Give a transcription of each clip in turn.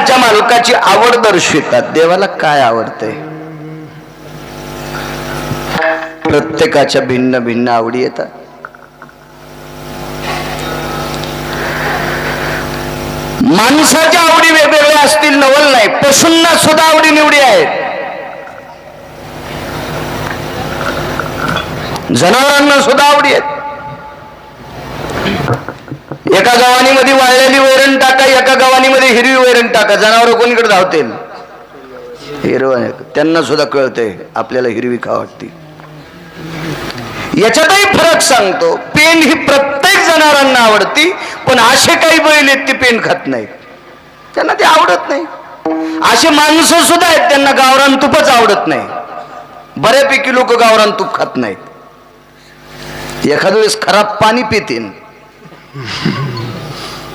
ब्रह्मांडाच्या मालकाची आवड दर्शवितात. देवाला काय आवडतंय? प्रत्येकाच्या भिन्न भिन्न आवडी येतात. माणसाच्या आवडी वेगवेगळ्या असतील, नवल नाही. पशूंना सुद्धा आवडी निवडी आहेत. जनावरांना सुद्धा आवडी आहेत. एका गव्हाणीमध्ये वाळलेली वैरण टाका, एका गव्हाणीमध्ये हिरवी वैरण टाका, जनावर कोणीकडे धावतील? हिरवं. त्यांना सुद्धा कळतंय आपल्याला हिरवी खाव वाटते. याच्यातही फरक सांगतो. पेन ही प्रत्येक जनावरांना आवडती, पण असे काही बैल आहेत ते पेन खात नाहीत, त्यांना ते आवडत नाही. असे माणसं सुद्धा आहेत त्यांना गावरान तूपच आवडत नाही. बऱ्यापैकी लोक गावरान तूप खात नाहीत. एखाद्या वेळेस खराब पाणी पितीन,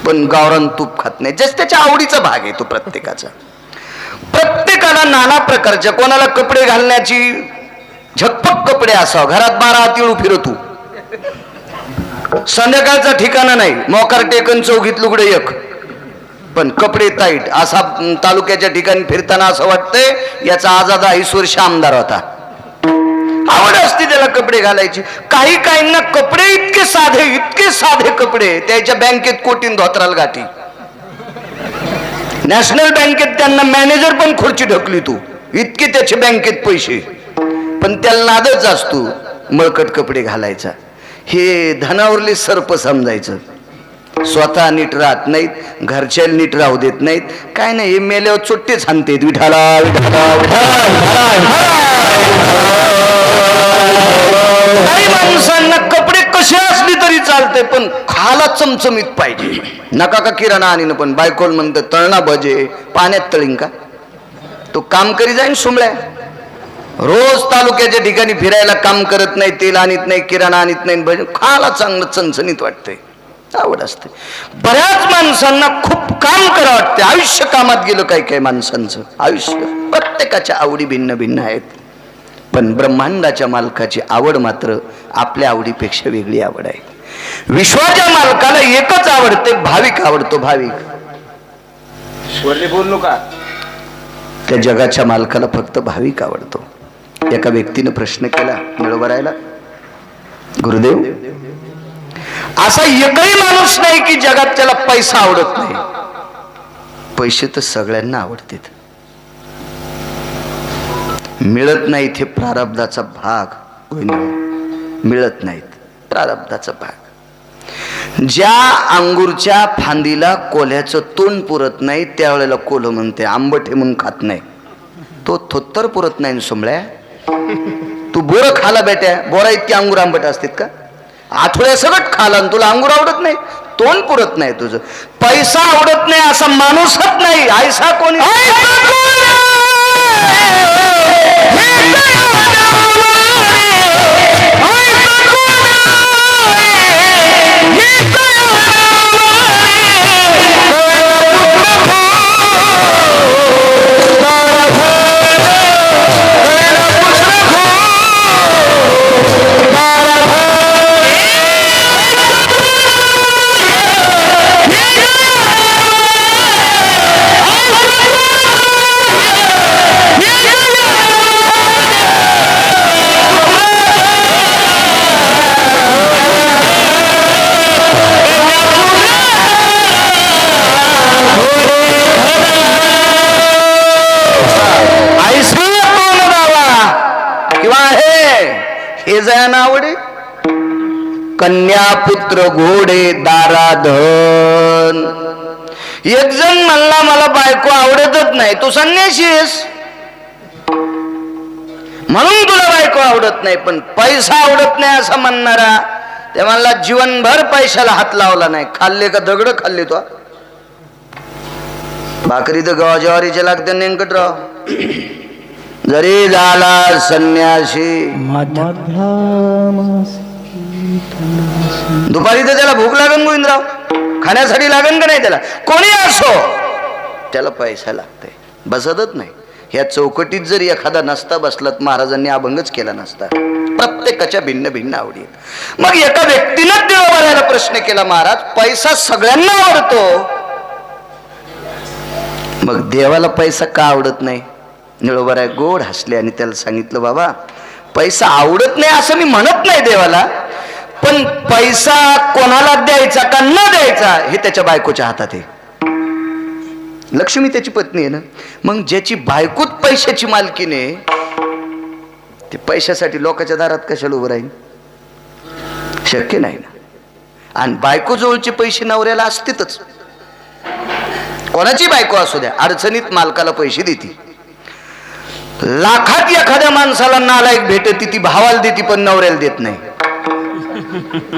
पण गावरान तूप खात नाही. जस त्याच्या आवडीचा भाग आहे तो प्रत्येकाचा. प्रत्येकाला नाना प्रकारच्या, कोणाला कपडे घालण्याची झकपक कपडे असावं, घरात 12 तिळू फिरतू, संध्याकाळचा ठिकाणा नाही, मोकार टेकन चौघीत लुगडे एक, पण कपडे टाईट. असा तालुक्याच्या ठिकाणी फिरताना असं वाटतंय याचा आजाद 20 वर्ष आमदार होता. आवड असते त्याला कपडे घालायची. काही काहींना कपडे इतके साधे कपडे, त्याच्या बँकेत कोटीन धोत्राला गाठी. नॅशनल बँकेत त्यांना मॅनेजर पण खुर्ची ढकली तू, इतके त्याचे बँकेत पैसे, पण त्याला नादच असतो मळकट कपडे घालायचा. हे धनावरले सर्प समजायचं. स्वतः नीट राहत नाहीत, घरच्या नीट राहू देत नाहीत, काय नाही. हे मेल्यावर चोट्टेच हाणतेत, विठाला विठाला काही माणसांना कपडे कसे असले तरी चालते, पण खाला चमचमीत पाहिजे. नका का किराणा आणीन, पण बायकोल म्हणतं तळणा भजे पाण्यात तळीन का? तो काम करी जाईन सुमळ्या. रोज तालुक्याच्या ठिकाणी फिरायला काम करत नाही, तेल आणत नाही, किराणा आणत नाही, भजे खाला चांगलं चणचणीत वाटतंय, आवड असते. बऱ्याच माणसांना खूप काम करा वाटते. आयुष्य कामात गेलं काही काही माणसांचं आयुष्य. प्रत्येकाच्या आवडी भिन्न भिन्न आहेत, पण ब्रह्मांडाच्या मालकाची आवड मात्र आपल्या आवडीपेक्षा वेगळी आवड आहे. विश्वाच्या मालकाला एकच आवडते, भाविक आवडतो. भाविक बोललो का? त्या जगाच्या मालकाला फक्त भाविक आवडतो. एका व्यक्तीने प्रश्न केला मिळवरायला, गुरुदेव, असा एकही माणूस नाही की जगात त्याला पैसा आवडत नाही. पैसे तर सगळ्यांना आवडतात. मिळत नाहीत हे प्रारब्धाचा भाग. मिळत नाहीत, प्रारब्धाचा भाग. ज्या अंगूरच्या फांदीला कोल्ह्याचं तोंड पुरत नाही त्यावेळेला कोल्ह म्हणते आंबट हे म्हणून खात नाही. तो थोत्तर पुरत नाही. सोमळ्या, तू बोरं खाला बेट्या, बोरा इतके अंगूर आंबट असतात का? आठवड्या सगळं खाला आणि तुला अंगूर आवडत नाही, तोंड पुरत नाही तुझं. पैसा आवडत नाही असा माणूसच नाही. ऐसा कोणी आवडे. कन्या पुत्र घोडे दाराधन. एक जण म्हणला मला बायको आवडतच नाही, तू संन्यासी आहेस म्हणून तुला बायको आवडत नाही. पण पैसा आवडत नाही असं म्हणणारा, ते म्हणला जीवनभर पैशाला हात लावला नाही. खाल्ले का दगड खाल्ले तो? भाकरी तर गव्हा ज्वारीचे लागते नेमकटराव. जरी झाला संन्यासी दुपारी तर त्याला भूक लागन गोविंदराव, खाण्यासाठी लागन का नाही? त्याला कोणी असो त्याला पैसा लागतंय, बसतच नाही. ह्या चौकटीत जरी एखादा नसता बसला महाराजांनी अभंगच केला नसता. प्रत्येकाच्या भिन्न भिन्न आवडी. मग एका व्यक्तीनं देवाला प्रश्न केला, महाराज पैसा सगळ्यांना आवडतो, मग देवाला पैसा का आवडत नाही? निळोबाराय गोड हसले आणि त्याला सांगितलं, बाबा पैसा आवडत नाही असं मी म्हणत नाही देवाला, पण पैसा कोणाला द्यायचा का न द्यायचा हे त्याच्या बायकोच्या हातात आहे. लक्ष्मी त्याची पत्नी आहे ना. मग ज्याची बायकोच पैशाची मालकीने, ते पैशासाठी लोकांच्या दारात कशाला उभं राहील? शक्य नाही ना. आणि बायको जवळचे पैसे नवऱ्याला असतीतच. कोणाची बायको असू द्या, अडचणीत मालकाला पैसे देते. लाखात एखाद्या माणसाला नालायक भेटती, ती भावाला देती पण नवऱ्याला देत नाही.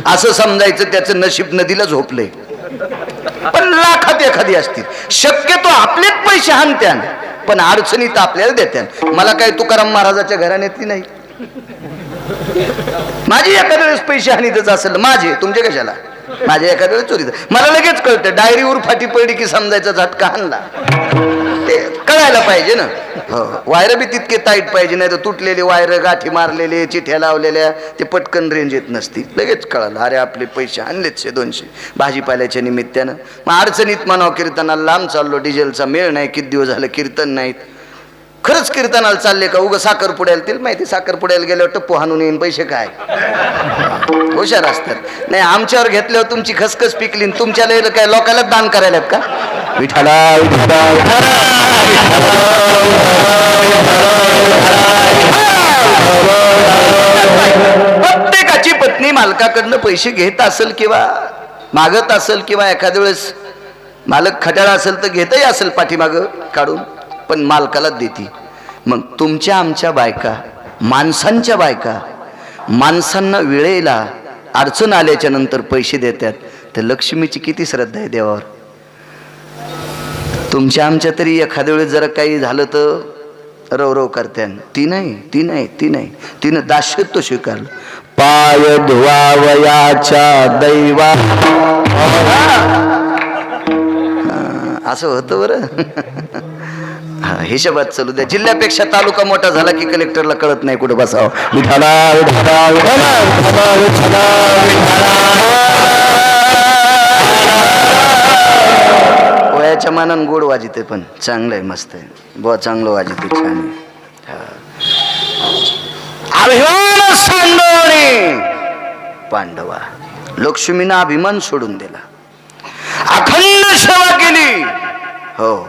असं समजायचं त्याचं नशीब नदीला झोपलंय. पण लाखात एखादी असतील. शक्यतो आपलेच पैसे हाणत्यान पण अडचणीत आपल्याला देत्यान. मला काही तुकाराम महाराजाच्या घराण्यातली नाही. माझी एखाद्या वेळेस पैसे हानीतच असेल, माझे तुमचे कशाला? माझ्या एखाद्या वेळेस चोरीत. मला लगेच कळतं, डायरीवर फाटी पडली की समजायचा झटका हाणला. ते कळायला पाहिजे ना. हो, वायर बी तितके टाईट पाहिजे, नाही तर तुटलेले वायर, गाठी मारलेले, चिठ्या लावलेल्या, ते पटकन रेंज येत नसती. लगेच कळालं, अरे आपले पैसे आणलेत 100-200 भाजीपाल्याच्या निमित्तानं. मग अडचणीत म्हणावं कीर्तनाला लांब चाललो, डिझेलचा मेळ नाही, किती दिवस झालं कीर्तन नाहीत. खरंच कीर्तनाला चालले का? उगं साखरपुड्याला, तिला माहिती साखरपुड्याला गेल्यावर टप्पू हाणून येईन, पैसे काय हुशार असतात. नाही, आमच्यावर घेतल्यावर तुमची खसखस पिकली, तुमच्या लयला काय लोकांना दान करायला का? विठाला प्रत्येकाची पत्नी मालकाकडनं पैसे घेत असेल किंवा मागत असेल, किंवा एखाद्या वेळेस मालक खट्याळा असेल तर घेतही असेल पाठीमागं काढून, पण मालकाला देती. मग तुमच्या आमच्या बायका, माणसांच्या बायका माणसांना वेळेला अडचण आल्याच्या नंतर पैसे देतात, तर लक्ष्मीची किती श्रद्धा आहे देवावर. तुमच्या आमच्या तरी एखाद्या वेळेस जरा काही झालं तर रव करत्यान. ती नाही, तिनं दास्यत्व स्वीकारलं. पाय धुवावयाच्या दैवा, असं होतं बरं. हिशोबात चालू द्या. जिल्ह्यापेक्षा तालुका मोठा झाला की कलेक्टरला कळत नाही कुठं बसावं. वयाच्या मानानं गोड वाजिते, पण चांगलं आहे, मस्त आहे बुवा, चांगलं वाजिते, छान आहे. अभिमान सांडवणे पांडवा, लक्ष्मीनं अभिमान सोडून दिला, अखंड सेवा केली. हो,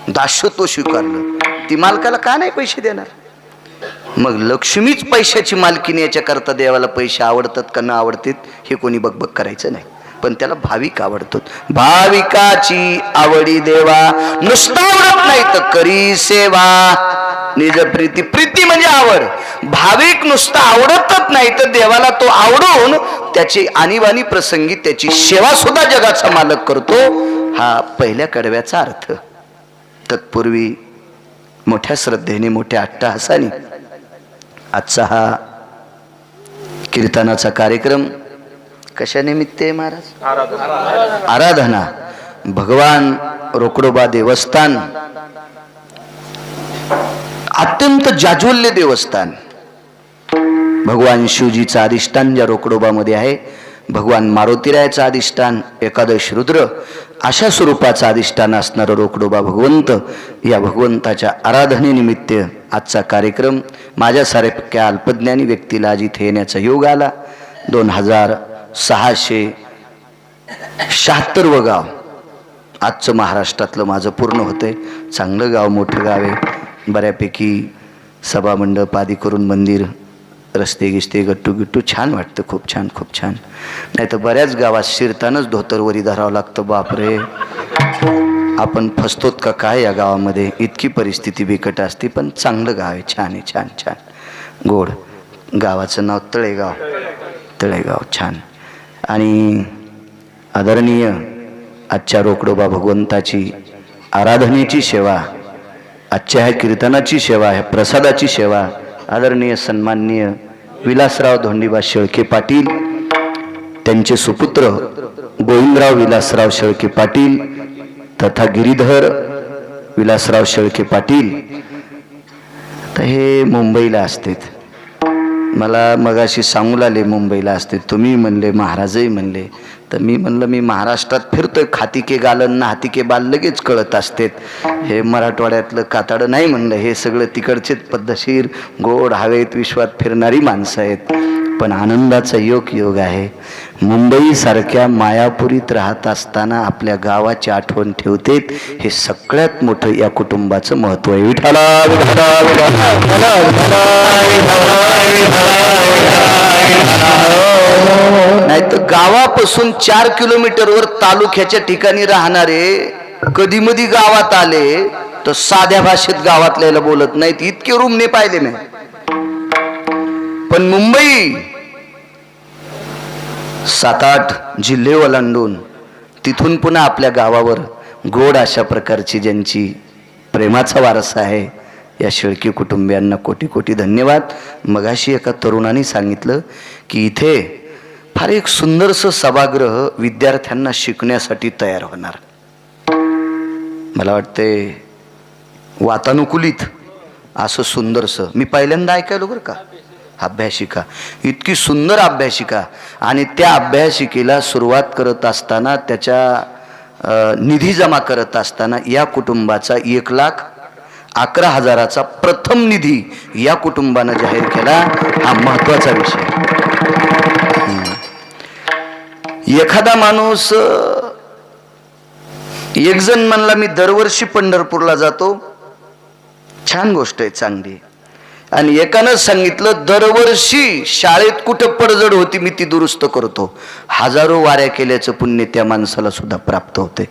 दास्यत्व स्वीकारलं. ती मालकाला का नाही पैसे देणार? मग लक्ष्मीच पैशाची मालकीने, याच्या करता देवाला पैसे आवडतात का न आवडतात हे कोणी बघ करायचं नाही, पण त्याला भाविक आवडतो. भाविकाची आवडी देवा, नुसता आवडत नाही तर करी सेवा. निज प्रीती, प्रीती म्हणजे आवड. भाविक नुसता आवडतच नाही तर देवाला तो आवडून त्याची आणीबाणी प्रसंगी त्याची सेवा सुद्धा जगाचा मालक करतो. हा पहिल्या कडव्याचा अर्थ. तत्पूर्वी मोठ्या श्रद्धेने, मोठ्या अट्टहासाने आजचा हा कीर्तनाचा कार्यक्रम कशा निमित्त आहे महाराज? आराधना. भगवान रोकडोबा देवस्थान अत्यंत जाज्वल्य देवस्थान. भगवान शिवजीचं अधिष्ठान ज्या रोकडोबामध्ये आहे, भगवान मारुतीरायाचं अधिष्ठान, एकादश रुद्र अशा स्वरूपाचं अधिष्ठान असणारं रोकडोबा भगवंत, या भगवंताच्या आराधनेनिमित्त आजचा कार्यक्रम. माझ्यासारख्या अल्पज्ञानी व्यक्तीला आज इथे येण्याचा योग आला. 2676 गाव आजचं महाराष्ट्रातलं माझं पूर्ण होतंय. चांगलं गाव, मोठं गाव आहे. बऱ्यापैकी सभामंडप आदी करून मंदिर, रस्ते गिस्ते, गट्टू छान वाटतं. खूप छान, खूप छान. नाही तर बऱ्याच गावात शिरतानाच धोतरवरी धरावं लागतं. बापरे, आपण फसतोत का काय या गावामध्ये? इतकी परिस्थिती बिकट असते. पण चांगलं गाव आहे, छान आहे, छान छान गोड. गावाचं नाव तळेगाव, छान. आणि आदरणीय आजच्या रोकडोबा भगवंताची आराधनेची सेवा, आजच्या ह्या कीर्तनाची सेवा, ह्या प्रसादाची सेवा आदरणीय सन्माननीय विलासराव धोंडीबा शेळके पाटील, त्यांचे सुपुत्र गोविंदराव विलासराव शेळके पाटील तथा गिरीधर विलासराव शेळके पाटील, तर हे मुंबईला असतात. मला मगाशी सांगू लागले मुंबईला असते. तुम्ही म्हणले, महाराजही म्हणले, तर मी म्हणलं मी महाराष्ट्रात फिरतोय, खाती के गालन ना हाती के बाल लगेच कळत असते. हे मराठवाड्यातलं काताडं नाही म्हणलं, हे सगळं तिकडचेच पद्धतशीर गोड हवेत विश्वात फिरणारी माणसं आहेत. पण आनंदाचा योग आहे, मुंबई सारख्या मायापुरीत राहत असताना आपल्या गावाची आठवण ठेवतेत. हे सगळ्यात मोठं या कुटुंबाचं महत्व आहे. विठाला नाही तर गावापासून 4 किलोमीटरवर तालुक्याच्या ठिकाणी राहणारे कधी मधी गावात आले तर साध्या भाषेत गावातल्याला बोलत नाहीत, इतके रूमने पाहिले नाही. पण मुंबई 7-8 जिल्हे ओलांडून तिथून पुन्हा आपल्या गावावर गोड अशा प्रकारची ज्यांची प्रेमाचा वारसा आहे, या शेळके कुटुंबियांना कोटी कोटी धन्यवाद. मगाशी एका तरुणाने सांगितलं की इथे फार एक सुंदरसं सभागृह विद्यार्थ्यांना शिकण्यासाठी तयार होणार. मला वाटते वातानुकूलित असं सुंदरसं मी पहिल्यांदा ऐकायलो बरं का. अभ्यासिका, इतकी सुंदर अभ्यासिका, आणि त्या अभ्यासिकेला सुरुवात करत असताना त्याच्या निधी जमा करत असताना या कुटुंबाचा 1,11,000चा प्रथम निधी या कुटुंबानं जाहीर केला. हा महत्वाचा विषय. एखादा माणूस, एक जण म्हणला मी दरवर्षी पंढरपूरला जातो, छान गोष्ट आहे, चांगली. आणि एकानं सांगितलं दरवर्षी शाळेत कुठं पडझड होती मी ती दुरुस्त करतो. हजारो वाऱ्या केल्याचं पुण्य त्या माणसाला सुद्धा प्राप्त होते.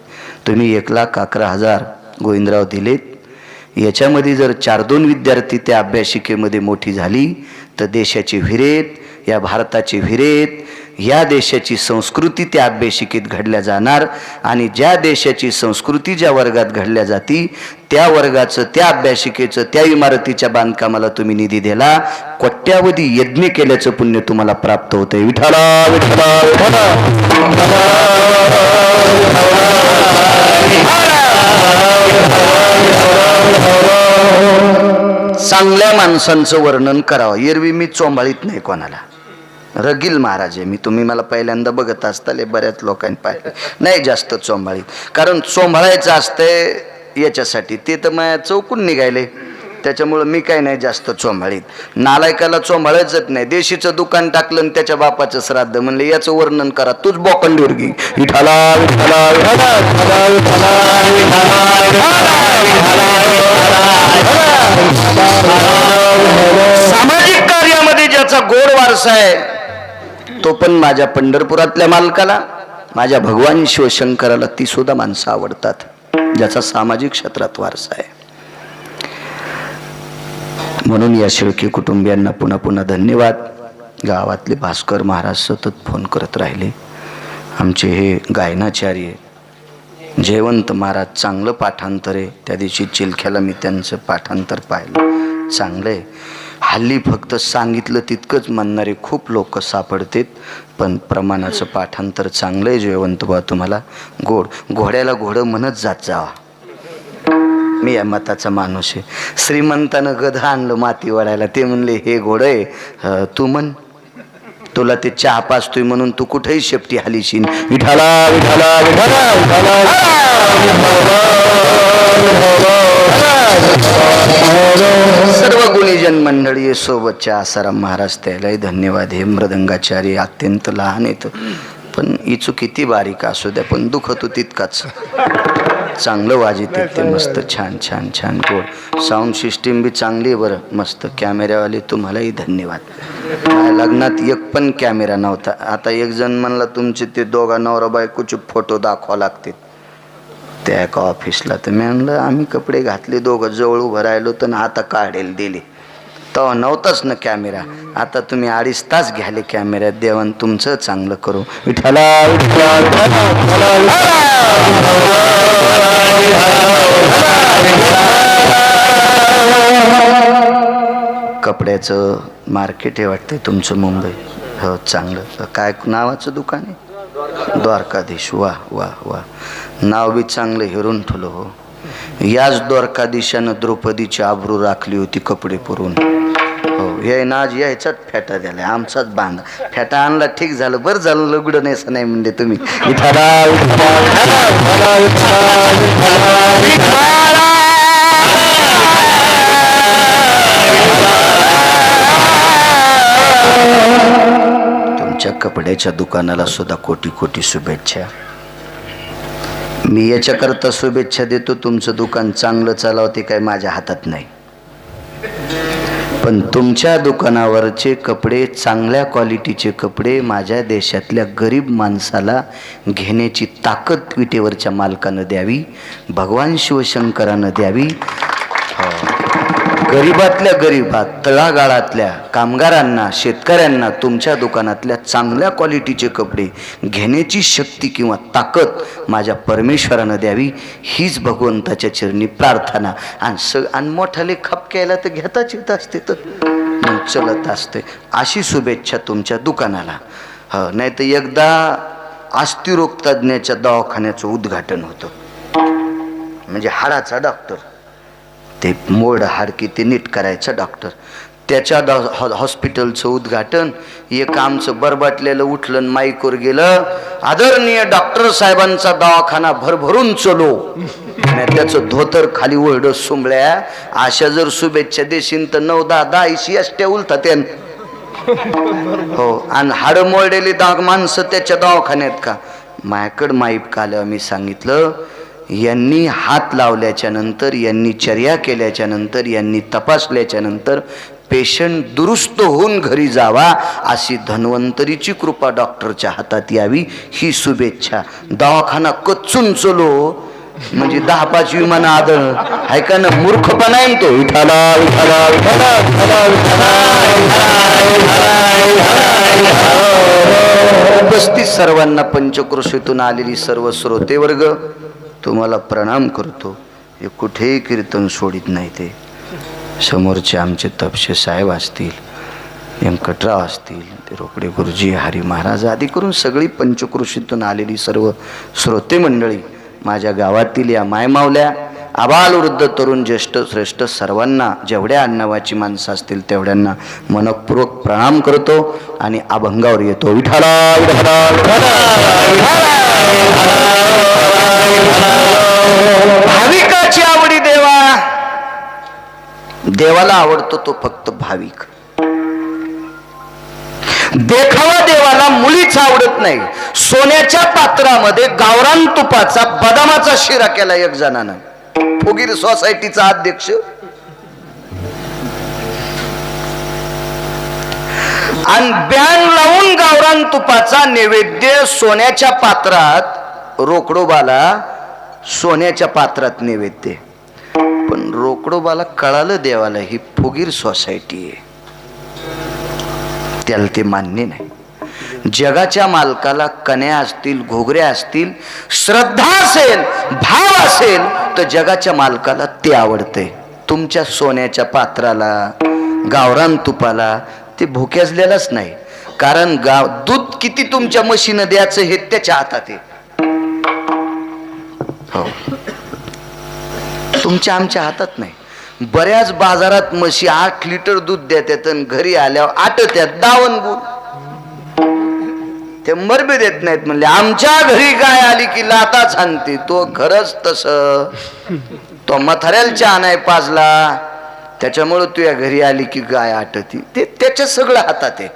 तुम्ही 1,11,000 गोविंदराव दिलेत. याच्यामध्ये जर 4-2 विद्यार्थी त्या अभ्यासिकेमध्ये मोठी झाली तर देशाची विहिरेत, या भारताची विहिरेत, या देशाची संस्कृती त्या अभ्यासिकेत घडल्या जाणार. आणि ज्या देशाची संस्कृती ज्या वर्गात घडल्या जाती त्या वर्गाचं, त्या अभ्यासिकेचं, त्या इमारतीच्या बांधकामाला तुम्ही निधी दिला, कोट्यावधी यज्ञ केल्याचं पुण्य तुम्हाला प्राप्त होतंय. विठाला विठाला चांगल्या माणसांचं वर्णन करावं. एरवी मी चोंबाळीत नाही कोणाला. रगील महाराज आहे मी. तुम्ही मला पहिल्यांदा बघत असताले, बऱ्याच लोकांनी पाहिलं नाही जास्त चोंबाळीत. कारण चोंबाळायचं असतंय याच्यासाठी, ते तर माझ्या चौकून निघायले, त्याच्यामुळं मी काय नाही जास्त चोंबाळीत. नालायकाला चोंबाळायचंच नाही. देशीचं दुकान टाकलं आणि त्याच्या बापाचं श्राद्ध म्हणलं याचं वर्णन करा, तूच बोकंडीवर घे. विठाला विठाला सामाजिक कार्यामध्ये ज्याचा गोड वारसा आहे तो पण माझ्या पंढरपुरातल्या मालकाला, माझ्या भगवान शिवशंकराला ती सुद्धा माणसं आवडतात ज्याचा सामाजिक क्षेत्रात वारसा आहे. म्हणून या शेळके कुटुंबियांना पुन्हा पुन्हा धन्यवाद. गावातले भास्कर महाराज सतत फोन करत राहिले. आमचे हे गायनाचार्य जयवंत महाराज, चांगलं पाठांतर आहे. त्या दिवशी चिलख्याला मी त्यांचं पाठांतर पाहिलं, चांगलं आहे. हल्ली फक्त सांगितलं तितकंच म्हणणारे खूप लोक सापडतात, पण प्रमाणाचं पाठांतर चांगलं आहे. जयवंत बा तुम्हाला गोड, घोड्याला घोडं म्हणत जात जावा. मी या मताचा माणूस आहे. श्रीमंतानं गध आणलं माती वाढायला, ते म्हणले हे घोडं आहे, तू म्हण, तुला ते चहा पाचतोय म्हणून तू कुठेही शेपटी हालीशीन. विठाला विठाला विठाला सर्व गुणीजन मंडळी सोबतच्या आसाराम महाराज त्यालाही धन्यवाद. हे मृदंगाचार्य अत्यंत लहान आहेत, पण इचू किती बारीक असू द्या, पण दुखतो तितकाच. चांगलं वाजित ते मस्त, छान छान छान गोड. साऊंड सिस्टीम बी चांगली आहे बरं, मस्त. कॅमेरावाले तुम्हालाही धन्यवाद. लग्नात एक पण कॅमेरा नव्हता. आता एक जण म्हणला तुमचे ते दोघा नवरा बायकोचे फोटो दाखवा लागते त्या एका ऑफिसला. तर मी म्हणलं आम्ही कपडे घातले, दोघं जवळ उभं राहिलो तर आता काढेल दिले. तेव्हा नव्हताच ना कॅमेरा. आता तुम्ही 2.5 तास घ्याले कॅमेऱ्यात. देवान तुमचं चांगलं करू. विठाला कपड्याचं मार्केट आहे वाटतं तुमचं मुंबई. हो चांगलं. काय नावाचं दुकान आहे? द्वारकाधीश. वा वा वा, नाव बी चांगलं हेरून ठेवलं. हो, याच द्वारकाधीशानं द्रौपदीची आबरू राखली होती कपडे पुरून. हो हे ना आज यायचाच फेटा द्यायला आमचाच बांधा फेटा आणला ठीक झालं बरं झालं लुगडं नाही नाही म्हणजे तुम्ही तुमच्या कपड्याच्या दुकानाला सुद्धा कोटी कोटी शुभेच्छा. मी याच्याकरता शुभेच्छा देतो तुमचं दुकान चांगलं चालवते काय माझ्या हातात नाही, पण तुमच्या दुकानावरचे कपडे चांगल्या क्वालिटीचे कपडे माझ्या देशातल्या गरीब माणसाला घेण्याची ताकद विटेवरच्या मालकानं द्यावी, भगवान शिवशंकरानं द्यावी. गरीबातल्या गरीबात तळागाळातल्या कामगारांना शेतकऱ्यांना तुमच्या दुकानातल्या चांगल्या क्वालिटीचे कपडे घेण्याची शक्ती किंवा ताकद माझ्या परमेश्वरानं द्यावी हीच भगवंताच्या चरणी प्रार्थना. आणि मोठाले खपक्याला तर घेताच येत असते तर मग चलत असते. अशी शुभेच्छा तुमच्या दुकानाला. नाही तर एकदा अस्थिरोग तज्ज्ञाच्या दवाखान्याचं उद्घाटन होतं, म्हणजे हाडाचा डॉक्टर, ते मोड हाडकी ते नीट करायचं डॉक्टर, त्याच्या हॉस्पिटलचं उद्घाटन. एक आमचं बरबाटलेलं उठलं माईकवर गेलं, आदरणीय डॉक्टर साहेबांचा दवाखाना भरभरून चलो. त्याचं धोतर खाली ओढ सुंबळ्या. अशा जर शुभेच्छा देशील तर 9-10 अष्ट्या उलतात हो. आणि हाड मोडलेली माणसं त्याच्या दवाखान्यात का. माझ्याकडं माईप आल्यावर मी सांगितलं यांनी हात लावल्याच्या नंतर, यांनी चर्या केल्याच्या नंतर, यांनी तपासल्याच्या नंतर पेशंट दुरुस्त होऊन घरी जावा अशी धन्वंतरीची कृपा डॉक्टरच्या हातात यावी ही शुभेच्छा. दवाखाना कच्चून चलो म्हणजे 10-5 विमान आदळ आहे का ना, मूर्खपणा आहे तो. विठाला विठाला विठाला विठाला उपस्थित सर्वांना पंचक्रोशीतून आलेली सर्व श्रोतेवर्ग तुम्हाला प्रणाम करतो. हे कुठेही कीर्तन सोडित नाही. ते समोरचे आमचे तपशे साहेब असतील, व्यंकटराव असतील, ते रोकडे गुरुजी, हरी महाराज आदी करून सगळी पंचक्रोशीतून आलेली सर्व श्रोते मंडळी, माझ्या गावातील या मायमावल्या, आबाल वृद्ध तरुण ज्येष्ठ श्रेष्ठ सर्वांना, जेवढ्या आडनावाची माणसं असतील तेवढ्यांना मनपूर्वक प्रणाम करतो आणि अभंगावर येतो. विठाला भाविकाची आवडी देवा, देवाला आवडतो तो फक्त भाविक. देखावा देवाला मुळीच आवडत नाही. सोन्याच्या पात्रामध्ये गावरान तुपाचा बदामाचा शिरा केला एक जणानं, फुगीर सोसायटीचा अध्यक्ष. आणि बॅन लावून गावरान तुपाचा नैवेद्य सोन्याच्या पात्रात, रोकडोबाला सोन्याच्या पात्रात नैवेद्य. पण रोकडोबाला कळालं देवाला ही फुगीर सोसायटी आहे, त्याला ते मान्य नाही. जगाच्या मालकाला कन्या असतील, घोगऱ्या असतील, श्रद्धा असेल, भाव असेल तर जगाच्या मालकाला ते आवडते. तुमच्या सोन्याच्या पात्राला, गावरान तुपाला ते भुक्याजलेलंच नाही. कारण दूध किती तुमच्या म्हशीनं द्यायचं हे त्याच्या हातात आहे. हो, तुमच्या आमच्या हातात नाही. बऱ्याच बाजारात म्हशी 8 लिटर दूध देतात आणि घरी आल्यावर आटत्यात 52 गुण. ते मरबे देत नाहीत. म्हणले आमच्या घरी गाय आली की लाताच आणते. तो खरंच तसं, तो म्हाताऱ्याला चहा नाही पाजला त्याच्यामुळं तुझ्या घरी आली की गाय आटती. ते त्याच्या सगळं हातात आहे.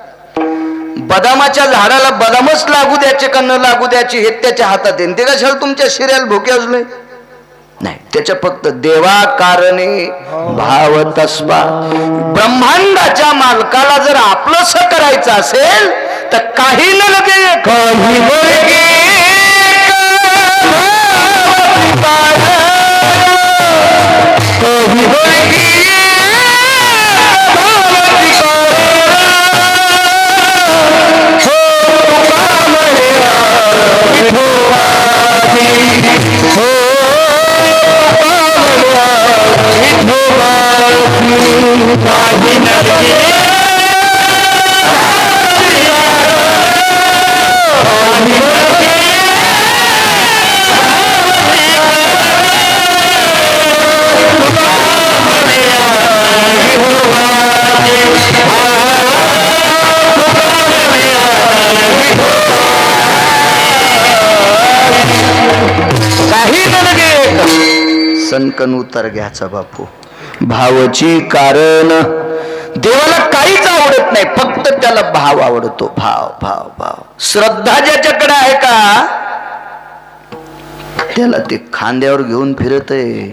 बदामाच्या झाडाला बदामच लागू द्यायचे का न लागू द्यायचे हे त्याच्या हातात आहे. ते कशाला तुमच्या शिऱ्याला भोके अजून नाही. त्याच्या फक्त देवा कारणे भाव तस्मा. ब्रह्मांडाच्या मालकाला जर आपलंस करायचं असेल तर काही न लगे काही कणकण उतर घ्यायचा बापू. भावाची कारण देवाला काहीच आवडत नाही, फक्त त्याला भाव आवडतो. भाव भाव भाव. श्रद्धा ज्याच्याकडे आहे का त्याला ते खांद्यावर घेऊन फिरत आहे.